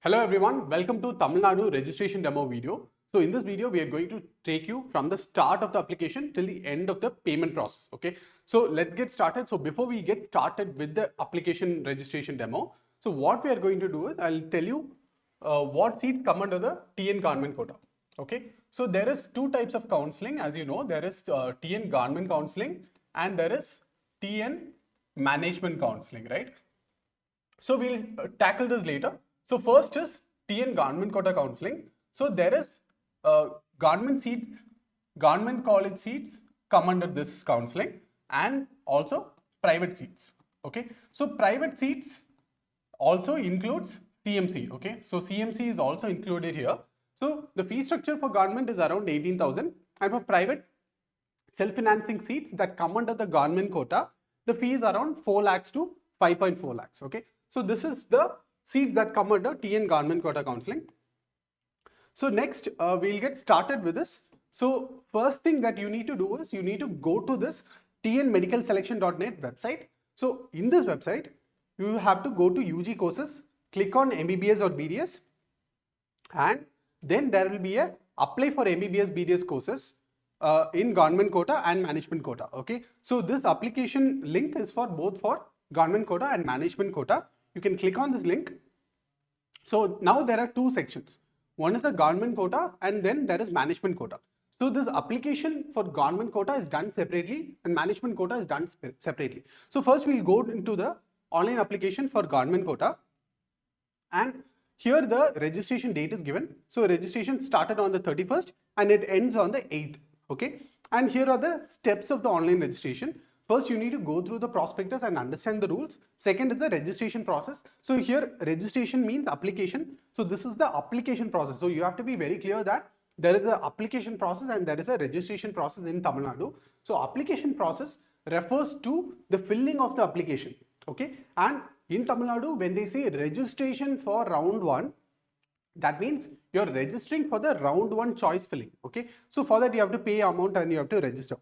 Hello everyone, welcome to Tamil Nadu registration demo video. So in this video, we are going to take you from the start of the application till the end of the payment process. Okay, so let's get started. So before we get started with the application registration demo, so what we are going to do is I'll tell you what seats come under the TN government quota. Okay, so there is two types of counseling. As you know, there is TN government counseling and there is TN management counseling, right? So we'll tackle this later. So first is TN government quota counseling. So there is government seats, government college seats come under this counseling and also private seats. Okay, so private seats also includes CMC. Okay, so CMC is also included here. So the fee structure for government is around 18,000 and for private self-financing seats that come under the government quota, the fee is around 4 lakhs to 5.4 lakhs. Okay, so this is the seats that come under TN government quota counseling. So next we'll get started with this. So first thing that you need to do is you need to go to this tnmedicalselection.net website. So in this website, you have to go to UG courses, click on MBBS or BDS, and then there will be a apply for MBBS BDS courses in government quota and management quota. Okay, so this application link is for both for government quota and management quota. You can click on this link. So now there are two sections. One is the government quota and then there is management quota. So this application for government quota is done separately and management quota is done separately. So first we'll go into the online application for government quota, and here the registration date is given. So registration started on the 31st and it ends on the 8th. Okay, and here are the steps of the online registration. First, you need to go through the prospectus and understand the rules. Second is the registration process. So here registration means application. So this is the application process. So you have to be very clear that there is an application process and there is a registration process in Tamil Nadu. So application process refers to the filling of the application. Okay, and in Tamil Nadu, when they say registration for round 1, that means you're registering for the round 1 choice filling. Okay, so for that you have to pay amount and you have to register.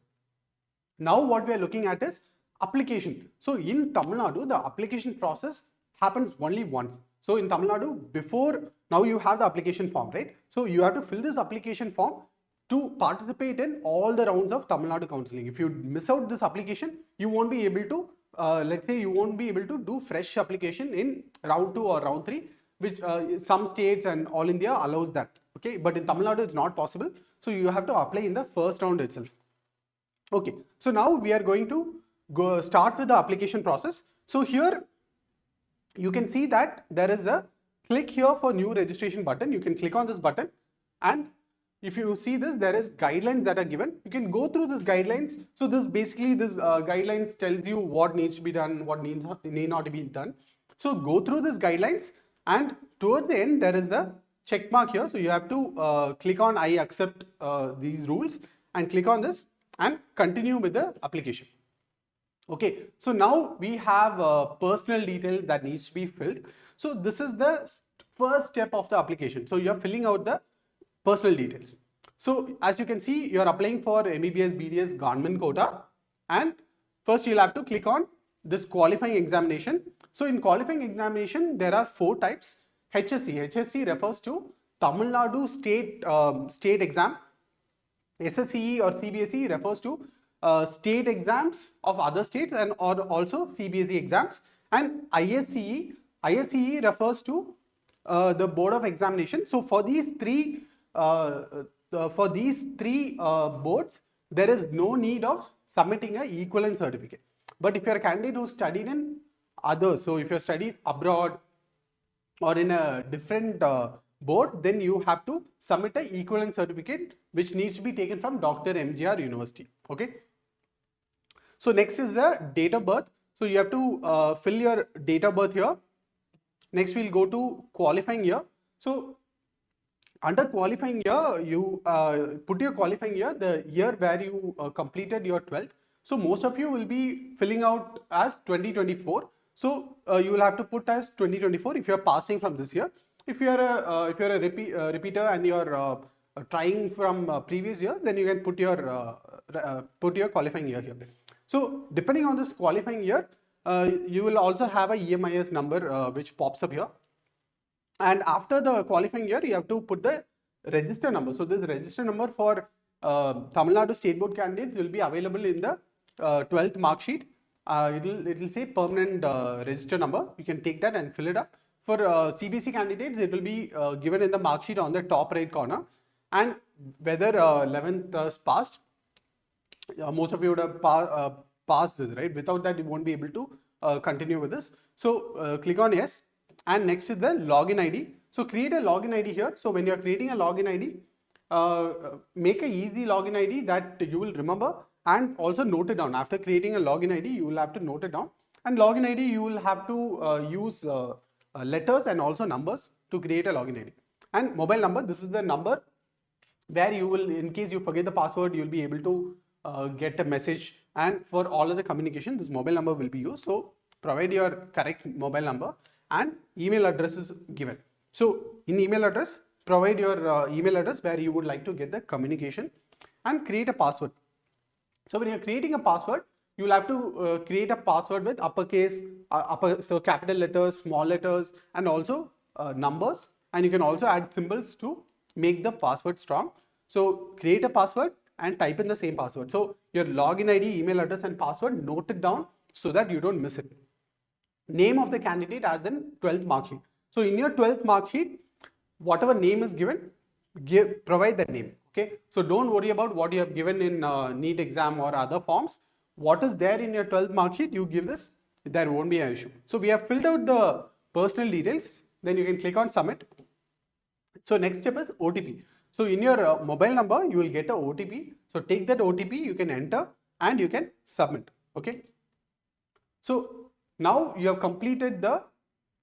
Now what we are looking at is application. So in Tamil Nadu, the application process happens only once. So in Tamil Nadu, before now you have the application form, right? So you have to fill this application form to participate in all the rounds of Tamil Nadu counseling. If you miss out this application, you won't be able to, let's say you won't be able to do fresh application in round 2 or round 3, which some states and all India allows that. Okay, but in Tamil Nadu, it's not possible. So you have to apply in the first round itself. Okay, so now we are going to start with the application process. So here you can see that there is a click here for new registration button. You can click on this button, and if you see this, there is guidelines that are given. You can go through these guidelines. So this basically this guidelines tells you what needs to be done, what need not be done. So go through these guidelines, and towards the end there is a check mark here. So you have to click on I accept these rules and click on this and continue with the application. Okay, so now we have personal details that needs to be filled. So this is the first step of the application. So you are filling out the personal details. So as you can see, you are applying for MBBS BDS government quota, and first you'll have to click on this qualifying examination. So in qualifying examination, there are 4 types. HSC. HSC refers to Tamil Nadu state exam. SSCE or CBSE refers to state exams of other states and or also CBSE exams, and ISCE refers to the board of examination. So for these three boards, there is no need of submitting a equivalent certificate. But if you are a candidate who studied in others, so if you studied abroad or in a different board, then you have to submit an equivalent certificate which needs to be taken from Dr. MGR University. Okay. So next is the date of birth. So you have to fill your date of birth here. Next we'll go to qualifying year. So under qualifying year, you put your qualifying year, the year where you completed your 12th. So most of you will be filling out as 2024. So you will have to put as 2024 if you are passing from this year. If you are a repeater and you are trying from previous years, then you can put your qualifying year here. So depending on this qualifying year, you will also have a EMIS number which pops up here. And after the qualifying year, you have to put the register number. So this register number for Tamil Nadu State Board candidates will be available in the 12th mark sheet. It will say permanent register number. You can take that and fill it up. For CBC candidates, it will be given in the mark sheet on the top right corner. And whether 11th is passed, most of you would have passed this, right? Without that, you won't be able to continue with this. So click on yes, and next is the login ID. So create a login ID here. So when you are creating a login ID, make a easy login ID that you will remember, and also note it down. After creating a login ID, you will have to note it down. And login ID, you will have to use letters and also numbers to create a login ID. And mobile number, this is the number where you will, in case you forget the password, you will be able to get a message, and for all of the communication, this mobile number will be used. So provide your correct mobile number, and email address is given. So in email address, provide your email address where you would like to get the communication, and create a password. So when you're creating a password, you will have to create a password with uppercase, so capital letters, small letters, and also numbers, and you can also add symbols to make the password strong. So create a password and type in the same password. So your login ID, email address, and password, note it down so that you don't miss it. Name of the candidate as in 12th mark sheet. So in your 12th mark sheet, whatever name is given, provide that name. Okay. So don't worry about what you have given in NEET exam or other forms. What is there in your 12th mark sheet, you give this. There won't be an issue. So we have filled out the personal details. Then you can click on submit. So next step is OTP. So in your mobile number, you will get a OTP. So take that OTP, you can enter and you can submit. Okay. So now you have completed the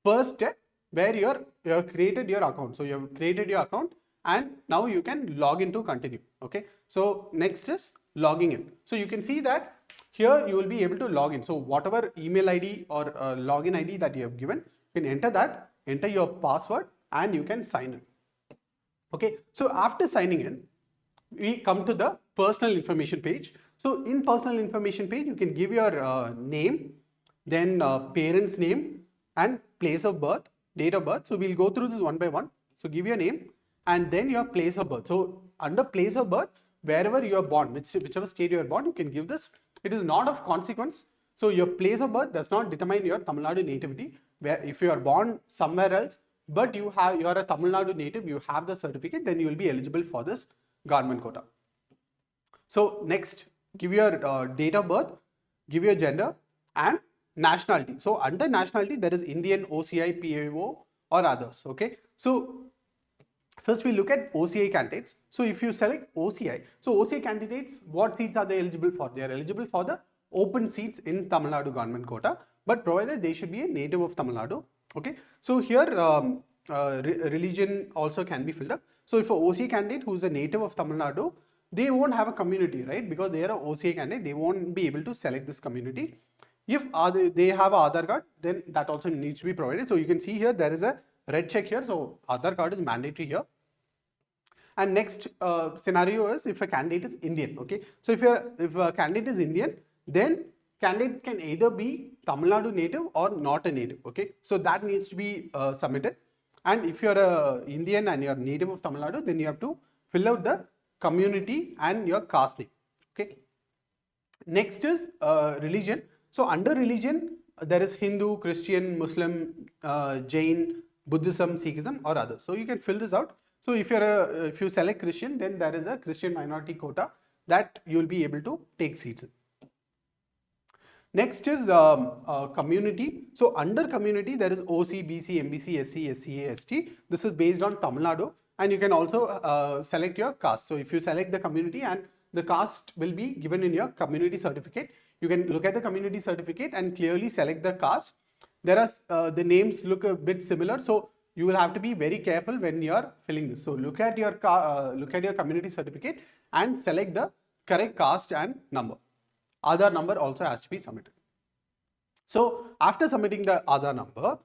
first step where you have created your account. So you have created your account, and now you can log in to continue. Okay. So next is logging in. So you can see that here you will be able to log in. So whatever email ID or login ID that you have given, you can enter that, enter your password, and you can sign in. Okay. So after signing in, we come to the personal information page. So in personal information page, you can give your name, then parent's name and place of birth, date of birth. So we'll go through this one by one. So give your name and then your place of birth. So under place of birth, wherever you are born, whichever state you are born, you can give this. It is not of consequence. So your place of birth does not determine your Tamil Nadu nativity. Where if you are born somewhere else, but you are a Tamil Nadu native, you have the certificate, then you will be eligible for this government quota. So next, give your date of birth, give your gender and nationality. So under nationality, there is Indian, OCI, PAO or others. Okay. So first we look at OCI candidates. So if you select OCI, so OCI candidates, what seats are they eligible for? They are eligible for the open seats in Tamil Nadu government quota, but provided they should be a native of Tamil Nadu. Okay. So here religion also can be filled up. So if a OCI candidate who is a native of Tamil Nadu, they won't have a community, right? Because they are a OCI candidate, they won't be able to select this community. If they have an Aadhaar card, then that also needs to be provided. So you can see here there is a red check here. So Aadhaar card is mandatory here. And next scenario is if a candidate is Indian. Okay. So if a candidate is Indian, then candidate can either be Tamil Nadu native or not a native. Okay. So that needs to be submitted. And if you're a Indian and you're native of Tamil Nadu, then you have to fill out the community and your caste name. Okay. Next is religion. So under religion, there is Hindu, Christian, Muslim, Jain, Buddhism, Sikhism or others. So you can fill this out. So if you select Christian, then there is a Christian minority quota that you will be able to take seats in. Next is community. So under community, there is OC, BC, MBC, SC, SCA, ST. This is based on Tamil Nadu, and you can also select your caste. So if you select the community, and the caste will be given in your community certificate, you can look at the community certificate and clearly select the caste. There are the names look a bit similar, so you will have to be very careful when you are filling this. So look at your community certificate and select the correct caste and number. Aadhaar number also has to be submitted. So after submitting the Aadhaar number,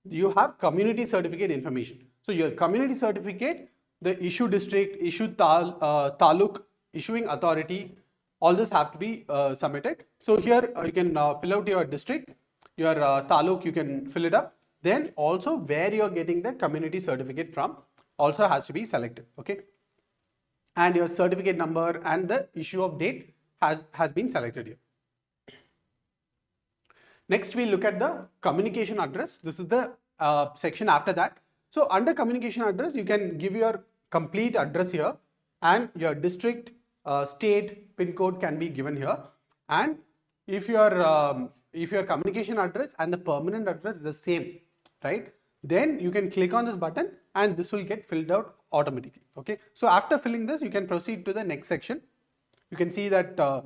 you have community certificate information. So your community certificate, the issue district, issue taluk, issuing authority, all this have to be submitted. So here you can fill out your district, your taluk, you can fill it up. then also where you're getting the community certificate from also has to be selected, okay? And your certificate number and the issue of date has been selected here. Next, we look at the communication address. This is the section after that. So under communication address, you can give your complete address here, and your district, state, pin code can be given here. And if your communication address and the permanent address is the same, right, then you can click on this button and this will get filled out automatically, okay? So after filling this, you can proceed to the next section. You can see that the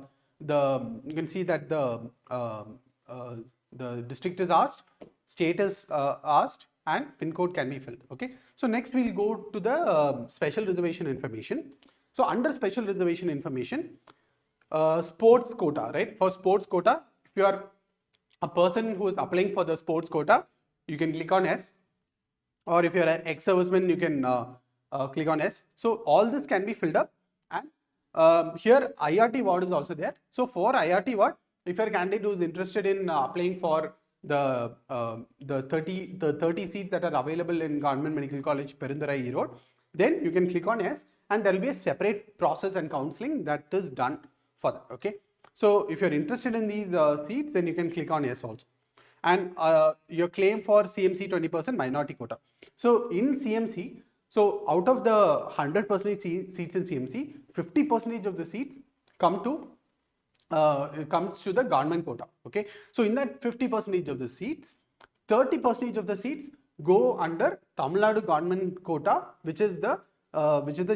district is asked, state is asked, and pin code can be filled, okay? So next we'll go to the special reservation information. So under special reservation information, sports quota, right? For sports quota, if you are a person who is applying for the sports quota, you can click on S, or if you are an ex-serviceman, you can click on S. So all this can be filled up, and here IRT ward is also there. So for IRT ward, if you're a candidate who is interested in applying for the 30 seats that are available in Government Medical College, Perundurai Road, then you can click on yes, and there will be a separate process and counseling that is done for that, okay? So if you're interested in these seats, then you can click on yes also. And your claim for CMC 20% minority quota. So in CMC, so out of the 100% seats in CMC, 50% of the seats comes to the government quota, okay? So in that 50% of the seats, 30% of the seats go under Tamil Nadu government quota, which is the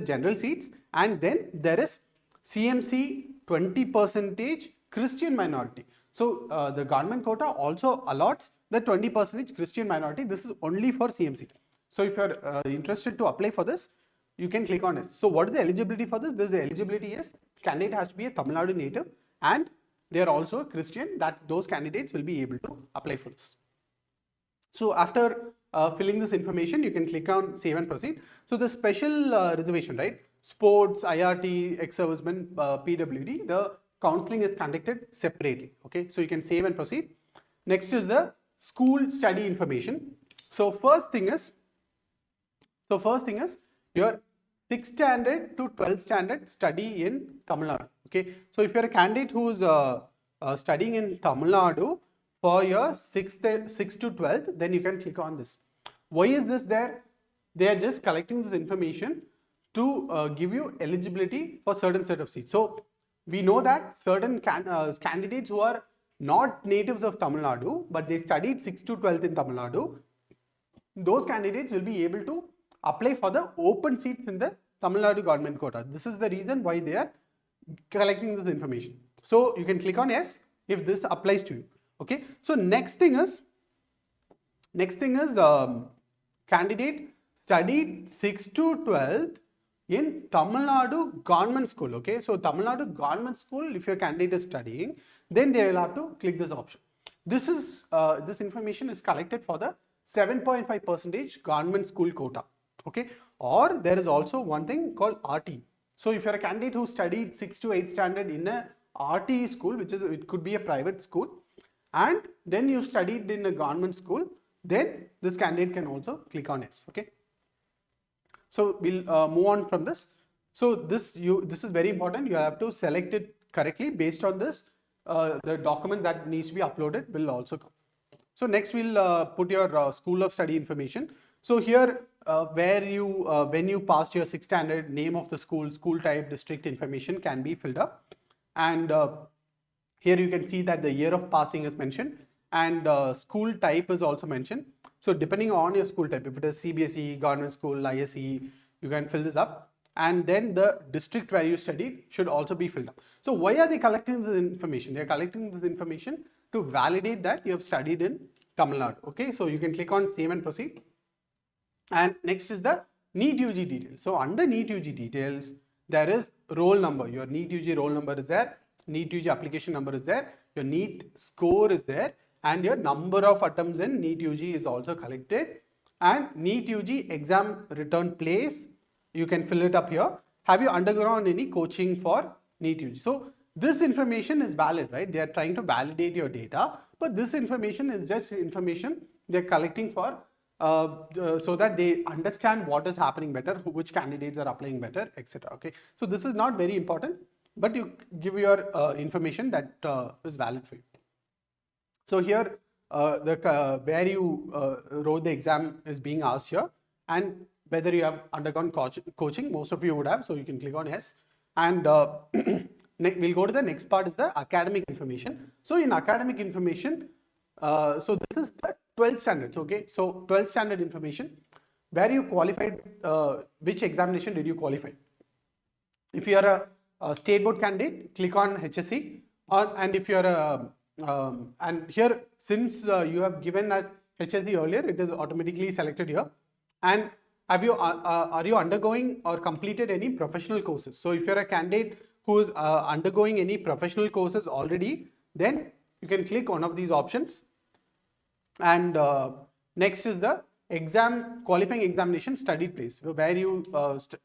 general seats, and then there is CMC 20% Christian minority. So the government quota also allots the 20% Christian minority. This is only for CMC. So if you are interested to apply for this, you can click on this. So what is the eligibility for this? This is the eligibility is candidate has to be a Tamil Nadu native and they are also a Christian, that those candidates will be able to apply for this. So after filling this information, you can click on save and proceed. So the special reservation, right? Sports, IRT, ex-servicemen, PWD, the counseling is conducted separately, okay? So you can save and proceed. Next is the school study information. So first thing is your 6th standard to 12th standard study in Tamil Nadu, okay? So if you're a candidate who's studying in Tamil Nadu for your 6th to 12th, then you can click on this. Why is this there? They are just collecting this information to give you eligibility for certain set of seats. So we know that certain candidates who are not natives of Tamil Nadu, but they studied 6th to 12th in Tamil Nadu, those candidates will be able to apply for the open seats in the Tamil Nadu government quota. This is the reason why they are collecting this information. So you can click on yes if this applies to you, okay? So next thing is candidate studied 6th to 12th in Tamil Nadu government school, okay? So Tamil Nadu government school, if your candidate is studying, then they will have to click this option. This information is collected for the 7.5% government school quota, okay? Or there is also one thing called RT. So if you're a candidate who studied 6th to 8th standard in a RT school, it could be a private school, and then you studied in a government school, then this candidate can also click on yes, okay? So we'll move on from this. So this is very important. You have to select it correctly. Based on this, the document that needs to be uploaded will also come. So next we'll put your school of study information. So here when you passed your 6th standard, name of the school type, district information can be filled up, and here you can see that the year of passing is mentioned, and school type is also mentioned. So depending on your school type, if it is CBSE, government school, ISE, you can fill this up, and then the district where you studied should also be filled up. So why are they collecting this information? They are collecting this information to validate that you have studied in Tamil Nadu, okay? So you can click on save and proceed. And next is the NEET UG details. So under NEET UG details, there is roll number. Your NEET UG roll number is there. NEET UG application number is there. Your NEET score is there. And your number of attempts in NEET UG is also collected. And NEET UG exam return place, you can fill it up here. Have you undergone any coaching for NEET UG? So this information is valid, right? They are trying to validate your data, but this information is just information they're collecting for so that they understand what is happening better, which candidates are applying better, etc. Okay, so this is not very important, but you give your information that is valid for you. So here, where you wrote the exam is being asked here, and whether you have undergone coaching. Most of you would have, so you can click on yes. And we'll go to the next part, is the academic information. So in academic information, so this is the 12th standards. Okay, so 12th standard information, where you qualified, which examination did you qualify? If you are a state board candidate, click on HSC, and if you are a and here, since you have given as HSD earlier, it is automatically selected here. And have you are you undergoing or completed any professional courses? So if you're a candidate who is undergoing any professional courses already, then you can click one of these options. And next is the qualifying examination studied place, where you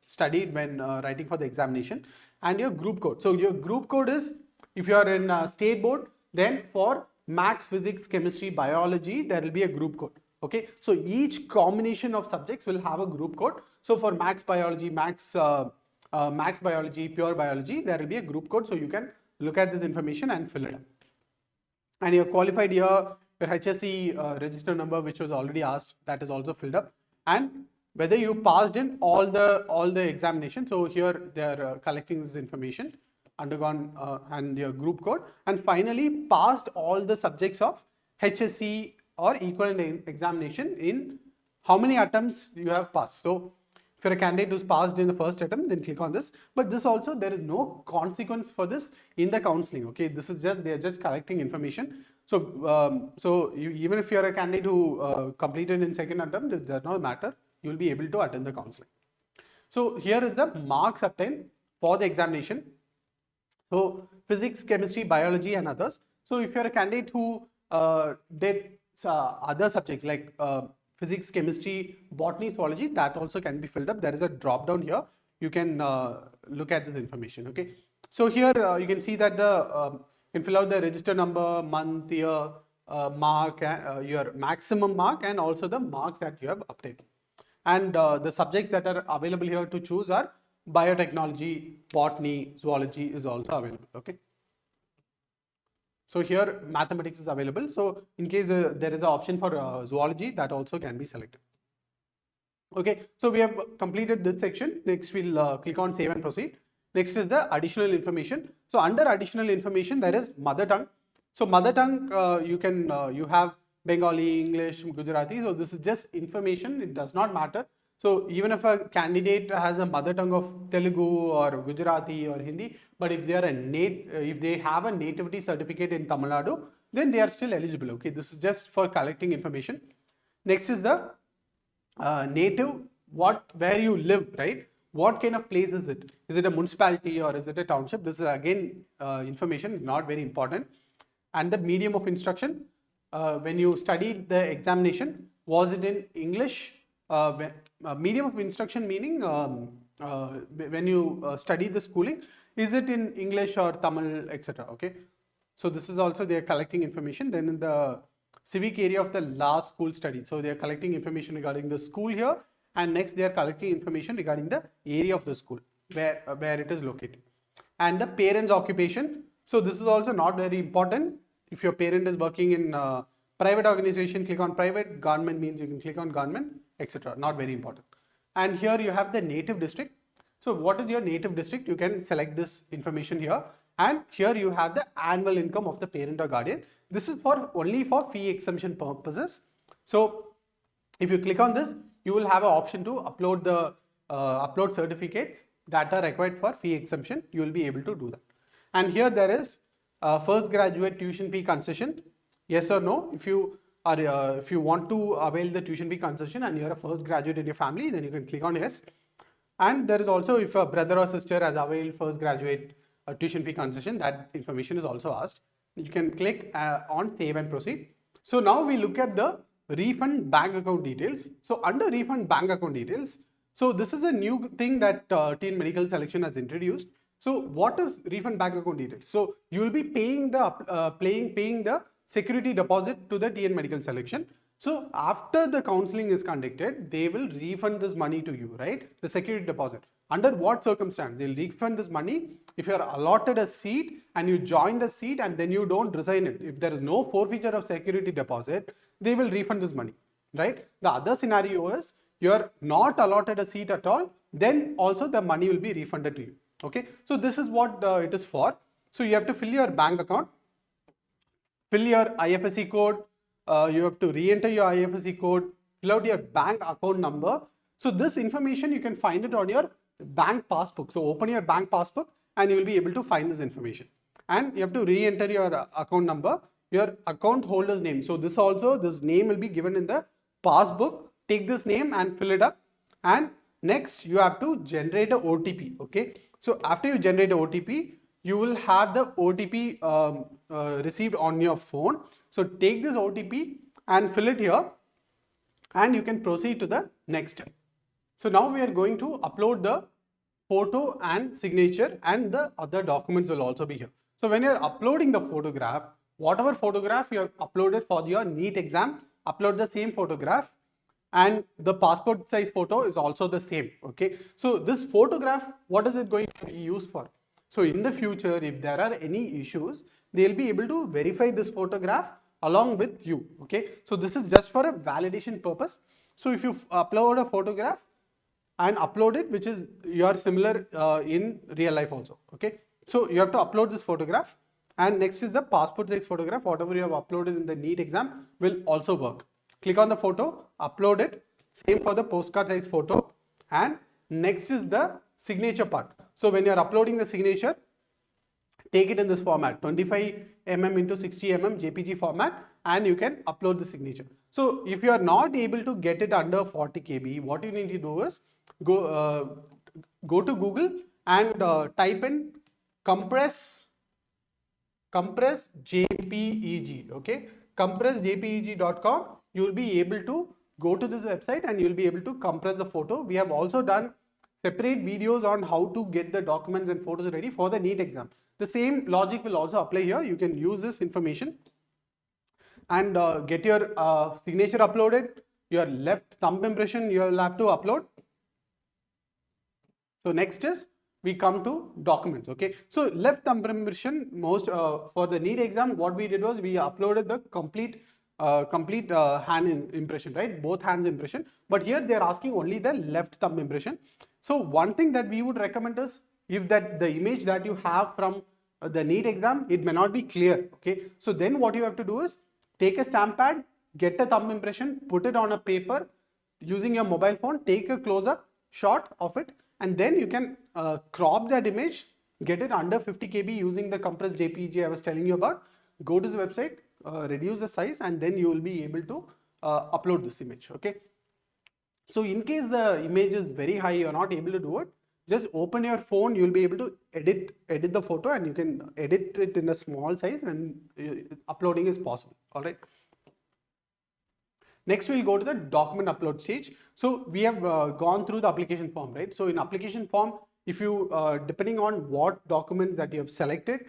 studied when writing for the examination, and your group code. So your group code is, if you are in state board, then for maths, physics, chemistry, biology, there will be a group code. Okay, so each combination of subjects will have a group code. So for maths, biology, biology, pure biology, there will be a group code. So you can look at this information and fill it up. And you're qualified here, your HSC register number, which was already asked, that is also filled up. And whether you passed in all the examination. So here they are collecting this information, undergone and your group code, and finally passed all the subjects of HSC or equivalent examination in how many attempts you have passed. So if you're a candidate who's passed in the first attempt, then click on this. But this also, there is no consequence for this in the counseling. Okay, this is just, they're just collecting information. So even if you're a candidate who completed in second attempt, it does not matter. You will be able to attend the counseling. So here is the marks obtained for the examination. So physics, chemistry, biology, and others. So if you're a candidate who did other subjects like physics, chemistry, botany, zoology, that also can be filled up. There is a drop down here. You can look at this information. Okay. So here you can see that you can fill out the register number, month, year, mark, your maximum mark, and also the marks that you have obtained. And the subjects that are available here to choose are biotechnology, botany, zoology is also available. Okay. So here mathematics is available. So in case there is an option for zoology, that also can be selected. Okay. So we have completed this section. Next we'll click on save and proceed. Next is the additional information. So under additional information, there is mother tongue. So mother tongue, you have Bengali, English, Gujarati. So this is just information. It does not matter. So even if a candidate has a mother tongue of Telugu or Gujarati or Hindi, but if they are if they have a nativity certificate in Tamil Nadu, then they are still eligible. Okay, this is just for collecting information. Next is the native, where you live, right? What kind of place is it? Is it a municipality or is it a township? This is again information, not very important. And the medium of instruction, when you studied the examination, was it in English? Medium of instruction meaning when you study the schooling, is it in English or Tamil, etc. Okay, so this is also, they are collecting information. Then in the civic area of the last school study, so they are collecting information regarding the school here, and next they are collecting information regarding the area of the school where it is located. And the parent's occupation, so this is also not very important. If your parent is working in private organization, click on private. Government means you can click on government, etc. Not very important. And here you have the native district. So what is your native district? You can select this information here. And here you have the annual income of the parent or guardian. This is only for fee exemption purposes. So if you click on this, you will have an option to upload certificates that are required for fee exemption. You will be able to do that. And here there is first graduate tuition fee concession. Yes or no? If you want to avail the tuition fee concession and you're a first graduate in your family, then you can click on yes. And there is also, if a brother or sister has availed first graduate tuition fee concession, that information is also asked. You can click on save and proceed. So now we look at the refund bank account details. So under refund bank account details, so this is a new thing that TN Medical Selection has introduced. So what is refund bank account details? So you will be paying the security deposit to the TN Medical Selection, So after the counseling is conducted, they will refund this money to you, right? The security deposit. Under what circumstance? They'll refund this money if you are allotted a seat and you join the seat and then you don't resign it. If there is no forfeiture of security deposit, they will refund this money, right? The other scenario is you are not allotted a seat at all, then also the money will be refunded to you. Okay, so this is what it is for. So you have to fill your bank account, fill your IFSC code, you have to re-enter your IFSC code, fill out your bank account number. So this information you can find it on your bank passbook. So open your bank passbook and you will be able to find this information. And you have to re-enter your account number, your account holder's name. So this name will be given in the passbook. Take this name and fill it up. And next you have to generate a OTP. Okay. So after you generate a OTP, you will have the OTP received on your phone. So take this OTP and fill it here and you can proceed to the next step. So now we are going to upload the photo and signature, and the other documents will also be here. So when you are uploading the photograph, whatever photograph you have uploaded for your NEET exam, upload the same photograph, and the passport size photo is also the same. Okay. So this photograph, what is it going to be used for? So in the future, if there are any issues, they'll be able to verify this photograph along with you. Okay. So this is just for a validation purpose. So if you upload a photograph and upload it, which is your similar in real life also. Okay. So you have to upload this photograph, and next is the passport size photograph. Whatever you have uploaded in the NEET exam will also work. Click on the photo, upload it. Same for the postcard size photo. And next is the signature part. So when you are uploading the signature, take it in this format, 25 mm into 60 mm JPG format, and you can upload the signature. So if you are not able to get it under 40 KB, what you need to do is go to Google and type in compress JPEG. Okay, compressjpeg.com. You will be able to go to this website and you will be able to compress the photo. We have also done separate videos on how to get the documents and photos ready for the NEET exam. The same logic will also apply here. You can use this information and get your signature uploaded. Your left thumb impression you will have to upload. So next is we come to documents. Okay, so left thumb impression, most for the NEET exam, what we did was we uploaded the complete hand impression, right? Both hands impression. But here they are asking only the left thumb impression. So one thing that we would recommend is, if that the image that you have from the NEET exam, it may not be clear. Okay, so then what you have to do is take a stamp pad, get a thumb impression, put it on a paper using your mobile phone, take a close-up shot of it, and then you can crop that image, get it under 50 KB using the compressed JPG I was telling you about. Go to the website, reduce the size, and then you will be able to upload this image. Okay. So in case the image is very high, you are not able to do it, just open your phone, you will be able to edit the photo, and you can edit it in a small size, and uploading is possible. All right. Next, we'll go to the document upload stage. So we have gone through the application form, right? So in application form, if you depending on what documents that you have selected,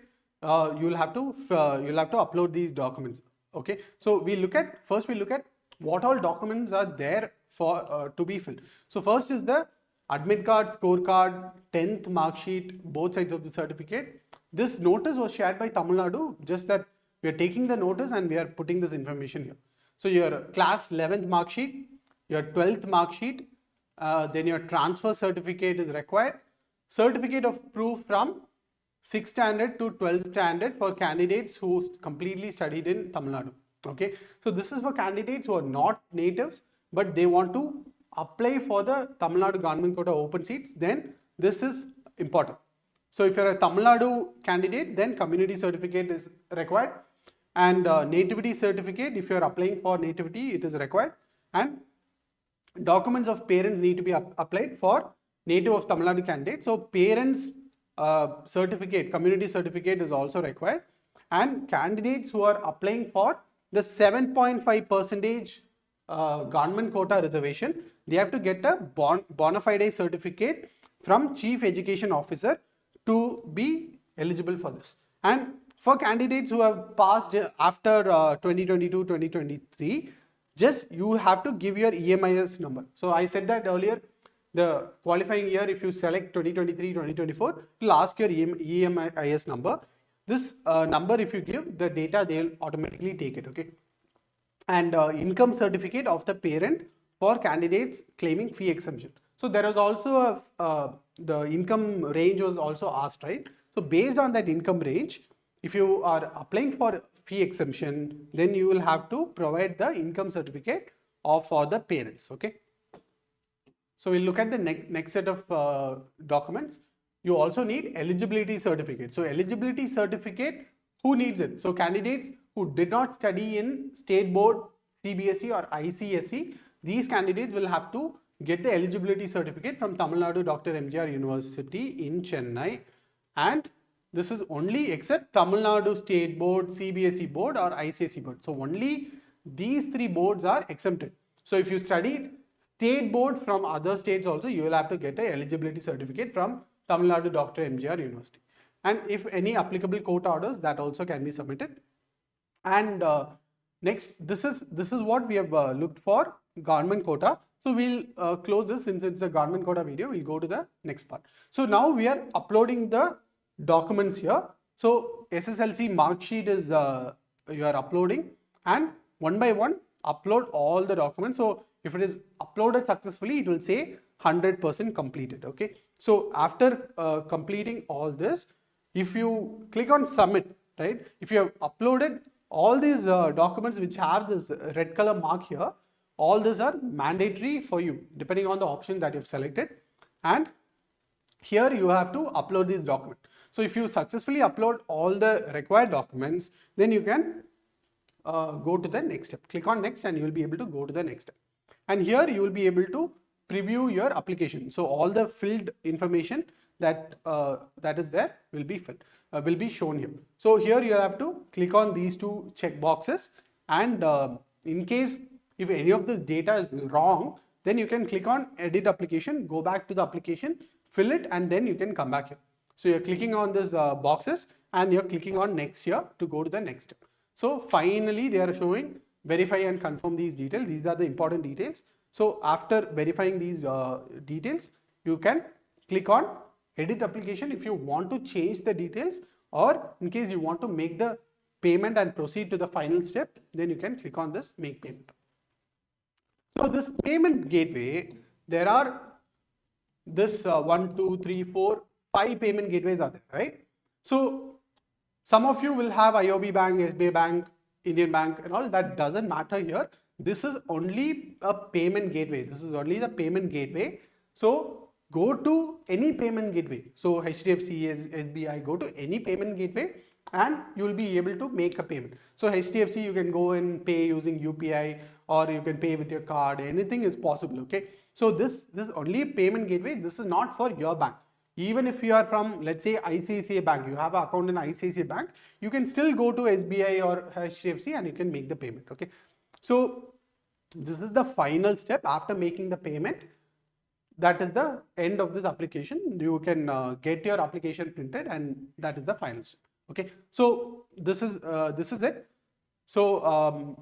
you'll have to upload these documents. Okay. So we look at what all documents are there for to be filled. So first is the admit card, scorecard, 10th mark sheet, both sides of the certificate. This notice was shared by Tamil Nadu, just that we are taking the notice and we are putting this information here. So your class 11th mark sheet, your 12th mark sheet, then your transfer certificate is required. Certificate of proof from 6th standard to 12th standard for candidates who completely studied in Tamil Nadu. Okay, so this is for candidates who are not natives, but they want to apply for the Tamil Nadu government quota open seats. Then this is important. So if you're a Tamil Nadu candidate, then community certificate is required, and nativity certificate, if you're applying for nativity, it is required, and documents of parents need to be applied for native of Tamil Nadu candidates. So parents certificate, community certificate is also required, and candidates who are applying for the 7.5% government quota reservation, they have to get a bona fide certificate from Chief Education Officer to be eligible for this. And for candidates who have passed after 2022-2023, just you have to give your EMIS number. So I said that earlier, the qualifying year, if you select 2023, 2024, it'll ask your EMIS number. This number, if you give the data, they'll automatically take it, okay? And income certificate of the parent for candidates claiming fee exemption. So there was also the income range was also asked, right? So based on that income range, if you are applying for fee exemption, then you will have to provide the income certificate for the parents, okay? So we'll look at the next set of documents. You also need eligibility certificate. So eligibility certificate, who needs it? So candidates who did not study in state board, CBSE or ICSE, these candidates will have to get the eligibility certificate from Tamil Nadu Dr. MGR University in Chennai, and this is only except Tamil Nadu State Board, CBSE Board or ICSE Board. So only these three boards are exempted. So if you studied state board from other states also, you will have to get a eligibility certificate from Tamil Nadu Dr. MGR University. And if any applicable court orders, that also can be submitted. And next, this is what we have looked for, government quota. So we'll close this since it's a government quota video. We'll go to the next part. So now we are uploading the documents here. So SSLC mark sheet is you are uploading, and one by one upload all the documents. So if it is uploaded successfully, it will say 100% completed, okay? So after completing all this, if you click on submit, right? If you have uploaded all these documents which have this red color mark here, all these are mandatory for you depending on the option that you've selected, and here you have to upload these documents. So if you successfully upload all the required documents, then you can go to the next step. Click on next and you will be able to go to the next step. And here you will be able to preview your application. So all the filled information that is there will be filled, will be shown here. So here you have to click on these two check boxes, and in case if any of this data is wrong, then you can click on edit application, go back to the application, fill it, and then you can come back here. So you're clicking on these boxes and you're clicking on next here to go to the next step. So finally they are showing verify and confirm these details. These are the important details. So after verifying these details, you can click on edit application if you want to change the details, or in case you want to make the payment and proceed to the final step, then you can click on this make payment. So this payment gateway, there are this 1, 2, 3, 4, 5 payment gateways are there, right? So some of you will have IOB Bank, SBI Bank, Indian Bank and all. That doesn't matter here. This is only a payment gateway. This is only the payment gateway. So go to any payment gateway. So HDFC, SBI, go to any payment gateway and you will be able to make a payment. So HDFC, you can go and pay using UPI, or you can pay with your card. Anything is possible, okay? So this is only a payment gateway. This is not for your bank. Even if you are from, let's say, ICICI Bank, you have an account in ICICI Bank, you can still go to SBI or HDFC and you can make the payment, okay? So this is the final step. After making the payment, that is the end of this application. You can get your application printed, and that is the final step, okay? So this is it. So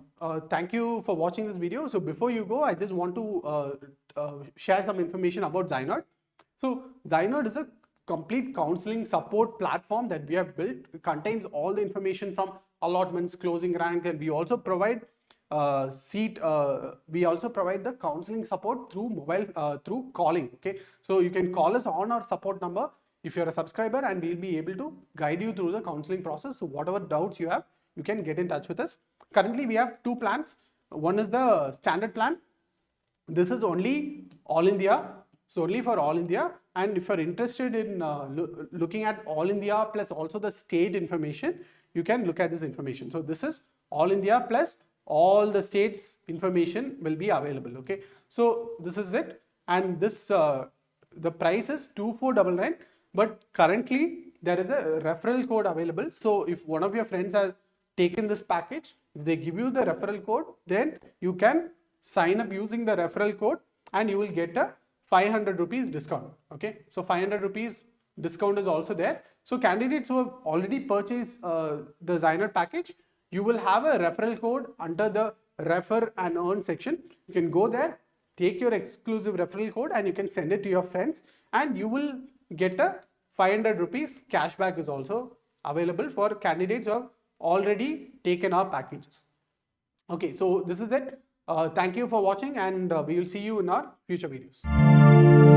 thank you for watching this video. So before you go, I just want to share some information about ZyNerd. So ZyNerd is a complete counseling support platform that we have built. It contains all the information from allotments, closing rank, and we also provide we also provide the counseling support through mobile, through calling, okay? So you can call us on our support number if you're a subscriber, and we'll be able to guide you through the counseling process. So whatever doubts you have, you can get in touch with us. Currently, we have 2 plans. One is the standard plan. This is only all India. So only for all India. And if you're interested in looking at all India plus also the state information, you can look at this information. So this is all India plus all the states information will be available, okay? So this is it. And this, the price is 2499, but currently there is a referral code available. So if one of your friends has taken this package, if they give you the referral code, then you can sign up using the referral code and you will get a 500 rupees discount, okay? So 500 rupees discount is also there. So candidates who have already purchased the ZyNerd package, you will have a referral code under the refer and earn section. You can go there, take your exclusive referral code and you can send it to your friends and you will get a 500 rupees cashback is also available for candidates who have already taken our packages. Okay, so this is it. Thank you for watching and we will see you in our future videos.